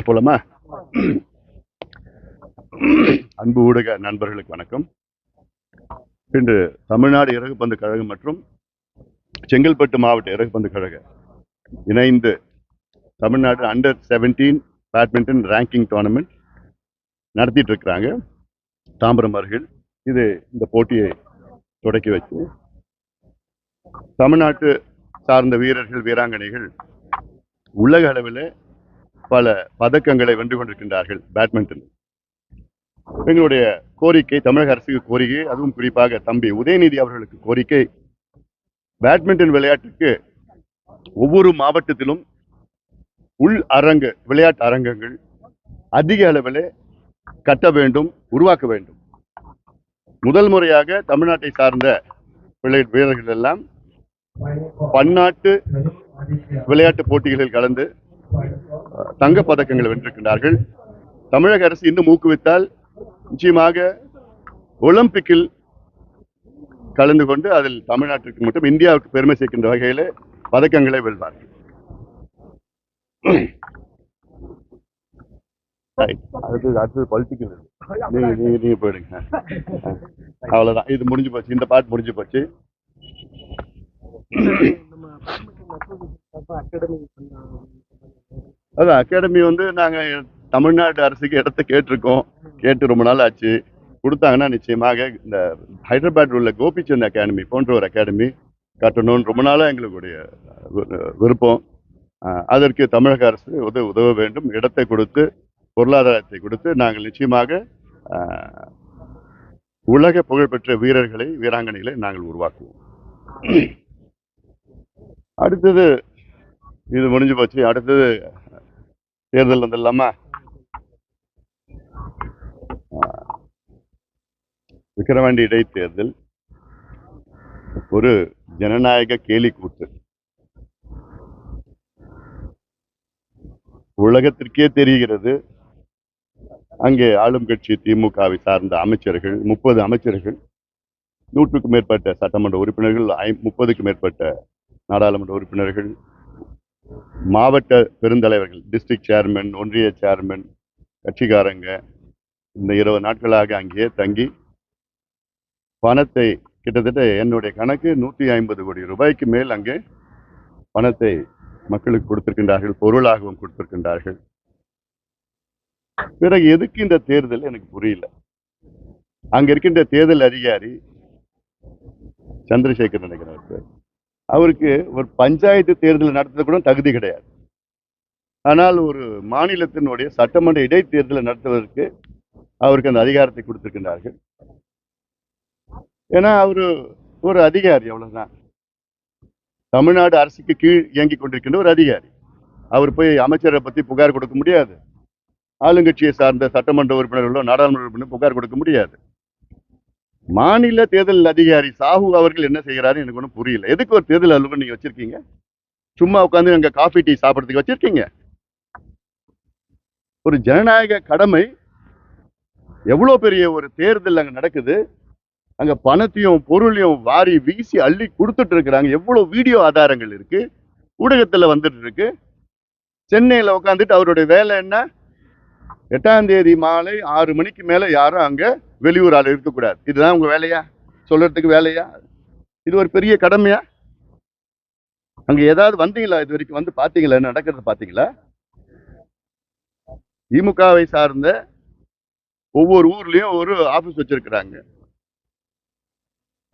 போலாமா? அன்பு ஊடக நண்பர்களுக்கு வணக்கம். இன்று தமிழ்நாடு இறகுப்பந்து கழகம் மற்றும் செங்கல்பட்டு மாவட்ட இறகுப்பந்து கழகம் இணைந்து Tamil Nadu under 17 badminton ranking tournament நடத்திட்டு இருக்கிறாங்க தாம்பரம் அருகில். இது இந்த போட்டியை தொடக்கி வச்சு தமிழ்நாட்டு சார்ந்த வீரர்கள் வீராங்கனைகள் உலக அளவில் பல பதக்கங்களை வென்று கொண்டிருக்கின்றார்கள் பேட்மிண்டன். எங்களுடைய கோரிக்கை, தமிழக அரசுக்கு கோரிக்கை, அதுவும் குறிப்பாக தம்பி உதயநிதி அவர்களுக்கு கோரிக்கை, பேட்மிண்டன் விளையாட்டுக்கு ஒவ்வொரு மாவட்டத்திலும் உள் அரங்கு விளையாட்டு அரங்கங்கள் அதிக அளவில் கட்ட வேண்டும், உருவாக்க வேண்டும். முதல் முறையாக தமிழ்நாட்டை சார்ந்த வீரர்கள் எல்லாம் பன்னாட்டு விளையாட்டு போட்டிகளில் கலந்து தங்க பதக்கங்களை வென்றிருக்கிறார்கள். தமிழக அரசு இன்னும் ஊக்குவித்தால் நிச்சயமாக ஒலிம்பிக்கில் கலந்து கொண்டு அதில் தமிழ்நாட்டிற்கு மட்டும் இந்தியாவுக்கு பெருமை சேர்க்கின்ற வகையில் பதக்கங்களை வெல்வார்கள். அடுத்தது பொலிட்டிக்கல். நீங்க போயிடுங்க. அவ்வளவுதான், இது முடிஞ்சு போச்சு, இந்த பாட்டு முடிஞ்சு போச்சு. அதான் அகாடமி நாங்க தமிழ்நாடு அரசுக்கு இடத்த கேட்டு ரொம்ப நாள் ஆச்சு. கொடுத்தாங்கன்னா நிச்சயமாக இந்த ஹைதராபாத் உள்ள கோபிச்சந்த் அகாடமி போன்ற ஒரு அகாடமி கட்டணும்னு ரொம்ப நாளாக எங்களுடைய விருப்பம். அதற்கு தமிழக அரசு உதவ வேண்டும். இடத்தை கொடுத்து, பொருளாதாரத்தை கொடுத்து நாங்கள் நிச்சயமாக உலக புகழ்பெற்ற வீரர்களை, வீராங்கனைகளை நாங்கள் உருவாக்குவோம். அடுத்தது இது முடிஞ்சு போச்சு. அடுத்தது தேர்தல் வந்துடலாமா? விக்கிரவாண்டி இடைத்தேர்தல் ஒரு ஜனநாயக கேலி கூத்து. உலகத்திற்கே தெரிகிறது, அங்கே ஆளும் கட்சி திமுகவை சார்ந்த அமைச்சர்கள், 30 அமைச்சர்கள், 100க்கும் மேற்பட்ட சட்டமன்ற உறுப்பினர்கள், 30க்கும் மேற்பட்ட நாடாளுமன்ற உறுப்பினர்கள், மாவட்ட பெருந்தலைவர்கள், டிஸ்ட்ரிக்ட் சேர்மன், ஒன்றிய சேர்மன், கட்சிக்காரங்க இந்த 20 நாட்களாக அங்கேயே தங்கி பணத்தை, கிட்டத்தட்ட என்னுடைய கணக்கு 150 கோடி ரூபாய்க்கு மேல் அங்கே பணத்தை மக்களுக்கு கொடுத்திருக்கின்றார்கள், பொருளாகவும் கொடுத்திருக்கின்றார்கள். பிறகு எதுக்கு இந்த தேர்தல் எனக்கு புரியல. அங்க இருக்கின்ற தேர்தல் அதிகாரி சந்திரசேகர் நினைக்கிறார், அவருக்கு ஒரு பஞ்சாயத்து தேர்தல் நடத்த கூட தகுதி கிடையாது. ஆனால் ஒரு மாநிலத்தினுடைய சட்டமன்ற இடைத்தேர்தலை நடத்துவதற்கு அவருக்கு அந்த அதிகாரத்தை கொடுத்திருக்கின்றார்கள். ஏன்னா அவரு ஒரு அதிகாரி, அவ்வளவுதான். தமிழ்நாடு அரசுக்கு கீழ் இயங்கிக் கொண்டிருக்கின்ற ஒரு அதிகாரி. அவர் போய் அமைச்சரை பத்தி புகார் கொடுக்க முடியாது, ஆளுங்கட்சியை சார்ந்த சட்டமன்ற உறுப்பினர்களோ நாடாளுமன்ற உறுப்பினர் புகார் கொடுக்க முடியாது. மாநில தேர்தல் அதிகாரி சாஹூ அவர்கள் என்ன செய்கிறாரு எனக்கு ஒன்றும் புரியல. எதுக்கு ஒரு தேர்தல் அலுவலர் நீங்க வச்சிருக்கீங்க? சும்மா உட்காந்து அங்க காஃபி டீ சாப்பிட்றதுக்கு வச்சிருக்கீங்க? ஒரு ஜனநாயக கடமை. எவ்வளவு பெரிய ஒரு தேர்தல் அங்க நடக்குது, அங்க பணத்தையும் பொருளையும் வாரி வீசி அள்ளி கொடுத்துட்டு இருக்கிறாங்க. எவ்வளவு வீடியோ ஆதாரங்கள் இருக்கு, ஊடகத்துல வந்துட்டு இருக்கு. சென்னையில உட்காந்துட்டு அவருடைய வேலை என்ன? 8ஆம் தேதி மாலை 6 மணிக்கு மேல யாரும் அங்க வெளியூர் ஆள் இருக்கக்கூடாது. இதுதான் உங்க வேலையா? சொல்றதுக்கு வேலையா? இது ஒரு பெரிய கடமையா? அங்க ஏதாவது வந்தீங்களா? இது வரைக்கும் வந்து பாத்தீங்களா? நடக்கிறது பாத்தீங்களா? திமுகவை சார்ந்த ஒவ்வொரு ஊர்லயும் ஒரு ஆபீஸ் வச்சிருக்கிறாங்க,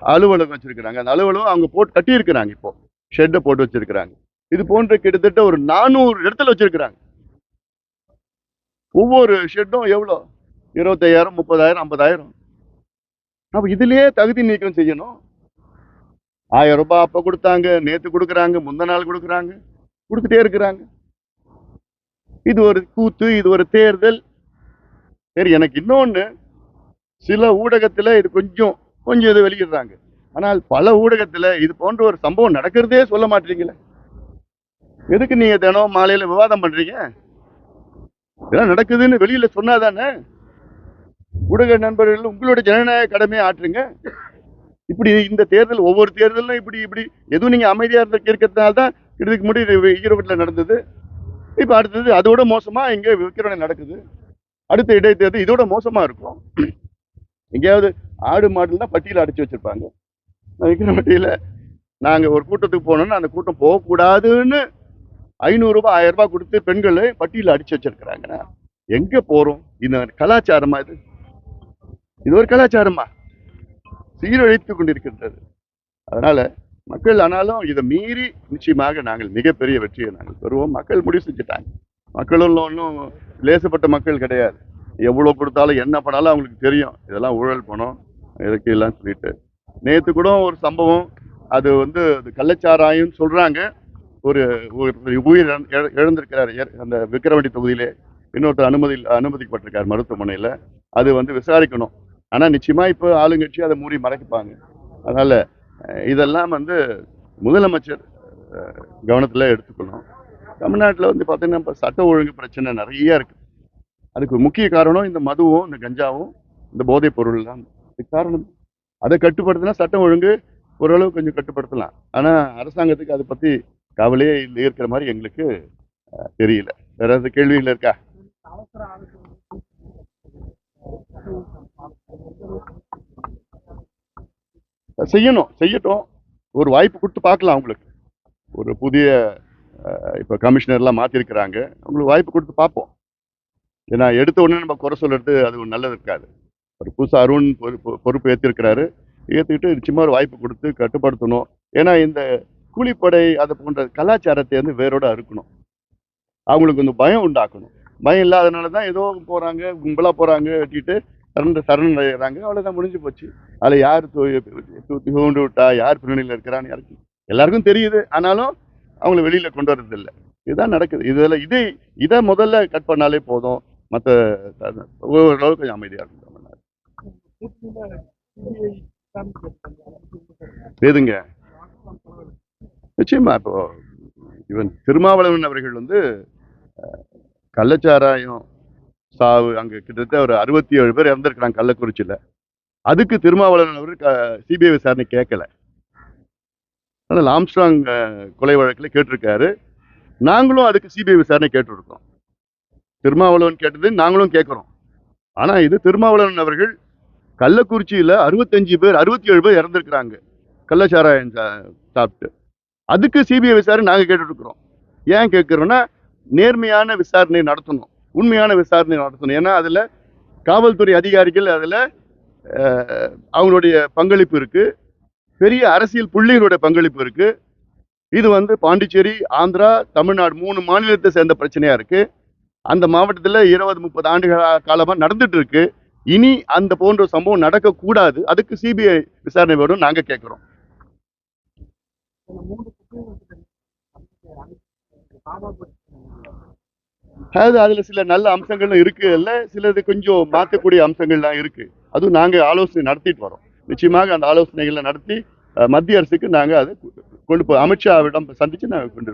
அலுவலகம் வச்சிருக்கிறாங்க. அந்த அலுவலகம் அவங்க போட்டு கட்டி இருக்கிறாங்க, இப்போ ஷெட்டை போட்டு வச்சிருக்கிறாங்க. இது போன்ற கிட்டத்தட்ட ஒரு 400 இடத்துல வச்சிருக்கிறாங்க. ஒவ்வொரு ஷெட்டும் எவ்வளோ? 25,000, 30,000, 50,000. அப்ப இதுலயே தகுதி நீக்கம் செய்யணும். 1000 ரூபாய் அப்ப கொடுத்தாங்க, நேத்து கொடுக்குறாங்க, முந்த நாள் கொடுக்குறாங்க, கொடுத்துட்டே இருக்கிறாங்க. இது ஒரு கூத்து, இது ஒரு தேர்தல். சரி, எனக்கு இன்னொன்னு, சில ஊடகத்துல இது கொஞ்சம் இது வெளியிடுறாங்க. ஆனால் பல ஊடகத்துல இது போன்ற ஒரு சம்பவம் நடக்கிறதே சொல்ல மாட்டீங்களே. எதுக்கு நீங்க தினம் மாலையில விவாதம் பண்றீங்க? இதெல்லாம் நடக்குதுன்னு வெளியில சொன்னாதானே ஊடக நண்பர்கள் உங்களுடைய ஜனநாயக கடமையை ஆற்றுங்க. இப்படி இந்த தேர்தல், ஒவ்வொரு தேர்தலும் இப்படி எதுவும் நீங்க அமைதியா இருக்கிறதுனால தான் இதுக்கு முன்னாடி ஈரோட்டில் நடந்தது. இப்ப அடுத்தது அதோட மோசமா இங்க விக்கிரவாண்டி நடக்குது. அடுத்த இடைத்தேர்தல் இதோட மோசமா இருக்கும். எங்கேயாவது ஆடு மாடுலாம் பட்டியல அடைச்சு வச்சிருப்பாங்க. விக்கிரவாண்டியில நாங்க ஒரு கூட்டத்துக்கு போனோம்னா அந்த கூட்டம் போகக்கூடாதுன்னு 500 ரூபாய் 1000 ரூபாய் கொடுத்து பெண்களை பட்டியல அடிச்சு வச்சிருக்கிறாங்க. எங்க போறோம்? இந்த கலாச்சாரமா இது? இது ஒரு கலாச்சாரமா சீரழித்துக் கொண்டிருக்கின்றது. அதனால மக்கள் ஆனாலும் இதை மீறி நிச்சயமாக நாங்கள் மிகப்பெரிய வெற்றியை நாங்கள் பெறுவோம். மக்கள் முடிவு செஞ்சுட்டாங்க. மக்களும் ஒன்றும் லேசப்பட்ட மக்கள் கிடையாது. எவ்வளவு கொடுத்தாலும் என்ன பண்ணாலும் அவங்களுக்கு தெரியும் இதெல்லாம் ஊழல் பணம் இதுக்கு எல்லாம் சொல்லிட்டு. நேத்து கூட ஒரு சம்பவம், அது அது கள்ளச்சாராயம் சொல்றாங்க. ஒரு உயிர் இழந்திருக்கிறார் அந்த விக்கிரவாண்டி தொகுதியிலே. இன்னொருத்தர் அனுமதிக்கப்பட்டிருக்கார் மருத்துவமனையில. அது விசாரிக்கணும். ஆனா நிச்சயமா இப்போ ஆளுங்கட்சி அதை மூடி மறைப்பாங்க. அதனால இதெல்லாம் முதலமைச்சர் கவனத்துல எடுத்துக்கணும். தமிழ்நாட்டில் பார்த்தீங்கன்னா இப்போ சட்ட ஒழுங்கு பிரச்சனை நிறைய இருக்கு. அதுக்கு முக்கிய காரணம் இந்த மதுவும் இந்த கஞ்சாவும் இந்த போதைப் பொருள் தான் காரணம். அதை கட்டுப்படுத்தினா சட்டம் ஒழுங்கு ஓரளவு கொஞ்சம் கட்டுப்படுத்தலாம். ஆனா அரசாங்கத்துக்கு அதை பத்தி கவலையே இருக்கிற மாதிரி எங்களுக்கு தெரியல. வேற ஏதாவது கேள்விகள் இருக்கா? செய்யட்டும். ஒரு வாய்ப்பு கொடுத்து பார்க்கலாம். அவங்களுக்கு ஒரு புதிய இப்போ கமிஷனர்லாம் மாற்றிருக்கிறாங்க. அவங்களுக்கு வாய்ப்பு கொடுத்து பார்ப்போம். ஏன்னா எடுத்த உடனே நம்ம குறை சொல்றது அது ஒரு நல்லது இருக்காது. ஒரு புதுசு அருண் பொறுப்பு ஏற்றிருக்கிறாரு. ஏற்றுக்கிட்டு நிச்சயமா ஒரு வாய்ப்பு கொடுத்து கட்டுப்படுத்தணும். ஏன்னா இந்த கூலிப்படை அதை போன்ற கலாச்சாரத்தை வேரோட அறுக்கணும். அவங்களுக்கு பயம் உண்டாக்கணும். பயம் இல்லாதனால தான் ஏதோ போறாங்க, கும்பலா போறாங்க, வெட்டிட்டு சரண் அடைகிறாங்க. அவ்வளவுதான், முடிஞ்சு போச்சு. அதுல யார் தூண்டு விட்டா, யார் பின்னணியில் இருக்கிறான்னு யாருக்கு எல்லாருக்கும் தெரியுது. ஆனாலும் அவங்கள வெளியில கொண்டு வர்றது இல்லை. இதுதான் நடக்குது. இதை முதல்ல கட் பண்ணாலே போதும். மற்ற ஓரளவுக்கு கொஞ்சம் அமைதியா இருக்கும். எதுங்க? நிச்சயமா இப்போ இவன் திருமாவளவன் அவர்கள் கள்ளச்சாராயம் சாவு அங்க கிட்டத்தட்ட ஒரு 67 பேர் இறந்திருக்கிறாங்க கள்ளக்குறிச்சியில. அதுக்கு திருமாவளவன் அவர் சிபிஐ விசாரணை கேட்கல. ஆனால் ஆம்ஸ்ட்ராங் கொலை வழக்கில் கேட்டிருக்காரு. நாங்களும் அதுக்கு சிபிஐ விசாரணை கேட்டுருக்கோம். திருமாவளவன் கேட்டது நாங்களும் கேட்கிறோம். ஆனா இது திருமாவளவன் அவர்கள் கள்ளக்குறிச்சியில 67 பேர் இறந்திருக்கிறாங்க கள்ளச்சாராயம் சாப்பிட்டு. அதுக்கு சிபிஐ விசாரணை நாங்க கேட்டுட்டு இருக்கிறோம். ஏன் கேட்கிறோம்னா நேர்மையான விசாரணை நடத்தணும், உண்மையான விசாரணை நடத்தணும். ஏன்னா அதுல காவல்துறை அதிகாரிகள் அதுல அவங்களுடைய பங்களிப்பு இருக்கு, பெரிய அரசியல் புள்ளிகளுடைய பங்களிப்பு இருக்கு. இது பாண்டிச்சேரி, ஆந்திரா, தமிழ்நாடு 3 மாநிலத்தை சேர்ந்த பிரச்சனையா இருக்கு. அந்த மாவட்டத்தில் 20-30 ஆண்டுகள் காலமா நடந்துட்டு இருக்கு. இனி அந்த போன்ற சம்பவம் நடக்கக்கூடாது. அதுக்கு சிபிஐ விசாரணை வேணும் நாங்க கேட்கிறோம். அதுல சில நல்ல அம்சங்களும் இருக்கு, இல்ல சிலது கொஞ்சம் மாற்றக்கூடிய அம்சங்கள்லாம் இருக்கு. அதுவும் நாங்க ஆலோசனை நடத்திட்டு வரோம். நிச்சயமாக அந்த ஆலோசனைகளை நடத்தி மத்திய அரசுக்கு நாங்க அதை கொண்டு போய் அமித்ஷாவிடம் சந்திச்சு நாங்க கொண்டு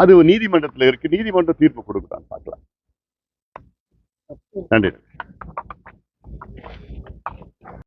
அது நீதிமன்றத்தில் இருக்கு. நீதிமன்ற தீர்ப்பு கொடுக்குறாங்க, பார்க்கலாம். நன்றி.